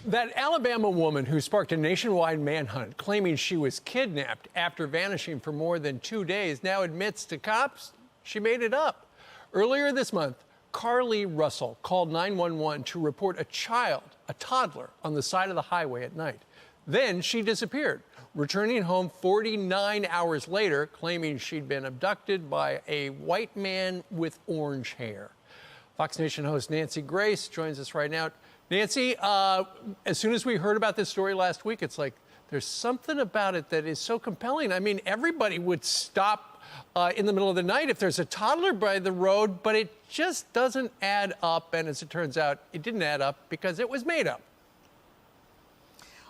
That Alabama woman who sparked a nationwide manhunt claiming she was kidnapped after vanishing for more than 2 days now admits to cops she made it up. Earlier this month, Carly Russell called 911 to report a toddler, on the side of the highway at night. Then she disappeared, returning home 49 hours later, claiming she'd been abducted by a white man with orange hair. Fox Nation host Nancy Grace joins us right now. Nancy, as soon as we heard about this story last week, it's like there's something about it that is so compelling. I mean, everybody would stop in the middle of the night if there's a toddler by the road, but it just doesn't add up. And as it turns out, it didn't add up because it was made up.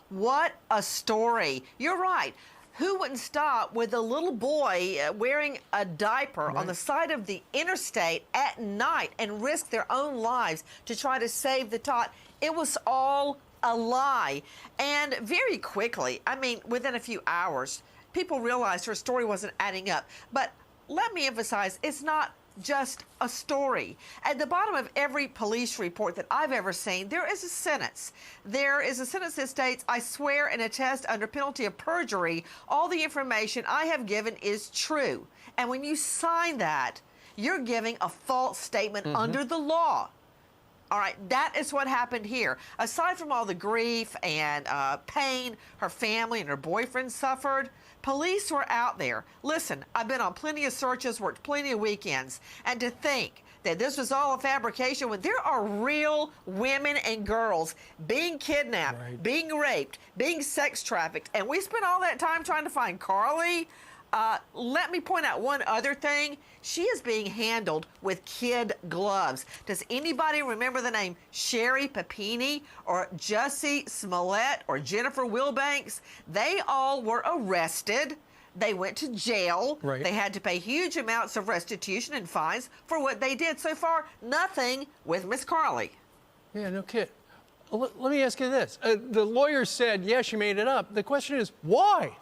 What a story. You're right. Who wouldn't stop with a little boy wearing a diaper on the side of the interstate at night and risk their own lives to try to save the tot? It was all a lie. And very quickly, I mean, within a few hours, people realized her story wasn't adding up. But let me emphasize, it's not just a story. At the bottom of every police report that I've ever seen, there is a sentence. There is a sentence that states, "I swear and attest under penalty of perjury, all the information I have given is true." And when you sign that, you're giving a false statement under the law. All right, that is what happened here. Aside from all the grief and pain her family and her boyfriend suffered, police were out there. Listen, I've been on plenty of searches, worked plenty of weekends, and to think that this was all a fabrication when there are real women and girls being kidnapped, being raped, being sex trafficked, and we spent all that time trying to find Carly. Let me point out one other thing. She is being handled with kid gloves. Does anybody remember the name Sherry Papini or Jussie Smollett or Jennifer Wilbanks? They all were arrested. They went to jail. They had to pay huge amounts of restitution and fines for what they did. So far, nothing with Miss Carly. Yeah, no kid. Let me ask you this. The lawyer said, yeah, she made it up. The question is, why?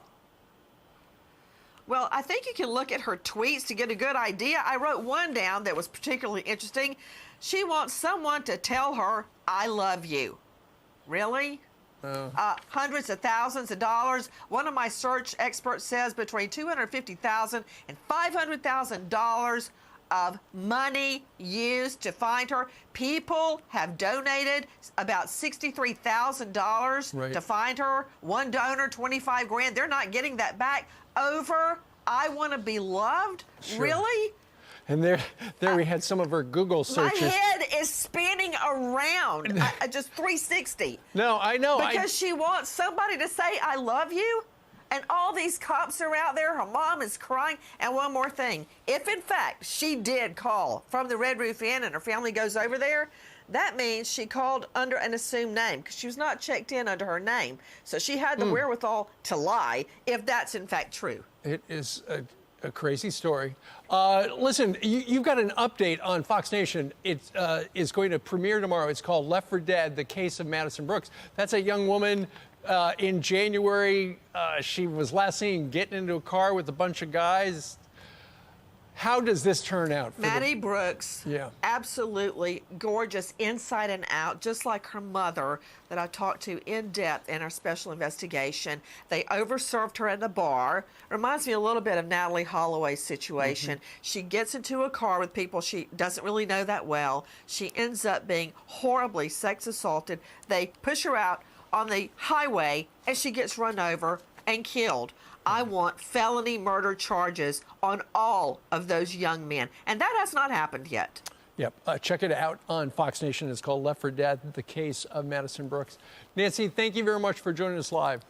Well, I think you can look at her tweets to get a good idea. I wrote one down that was particularly interesting. She wants someone to tell her, "I love you." Really? Hundreds of thousands of dollars. One of my search experts says between $250,000 and $500,000 of money used to find her. People have donated about $63,000 to find her. One donor, 25 grand. They're not getting that back over "I want to be loved." Really? And there we had some of her Google searches. My head is spinning around, just 360. No, I know. Because she wants somebody to say, "I love you." And all these cops are out there. Her mom is crying. And one more thing. If, in fact, she did call from the Red Roof Inn and her family goes over there, that means she called under an assumed name because she was not checked in under her name. So she had the wherewithal to lie, if that's, in fact, true. It is a crazy story. Listen, you've got an update on Fox Nation. It is going to premiere tomorrow. It's called Left for Dead, The Case of Madison Brooks. That's a young woman in January. She was last seen getting into a car with a bunch of guys. How does this turn out? Maddie Brooks, absolutely gorgeous inside and out, just like her mother that I talked to in depth in our special investigation. They overserved her at a bar. Reminds me a little bit of Natalie Holloway's situation. She gets into a car with people she doesn't really know that well. She ends up being horribly sex assaulted. They push her out on the highway and she gets run over and killed. I want felony murder charges on all of those young men. And that has not happened yet. Yep. Check it out on Fox Nation. It's called Left for Dead, The Case of Madison Brooks. Nancy, thank you very much for joining us live.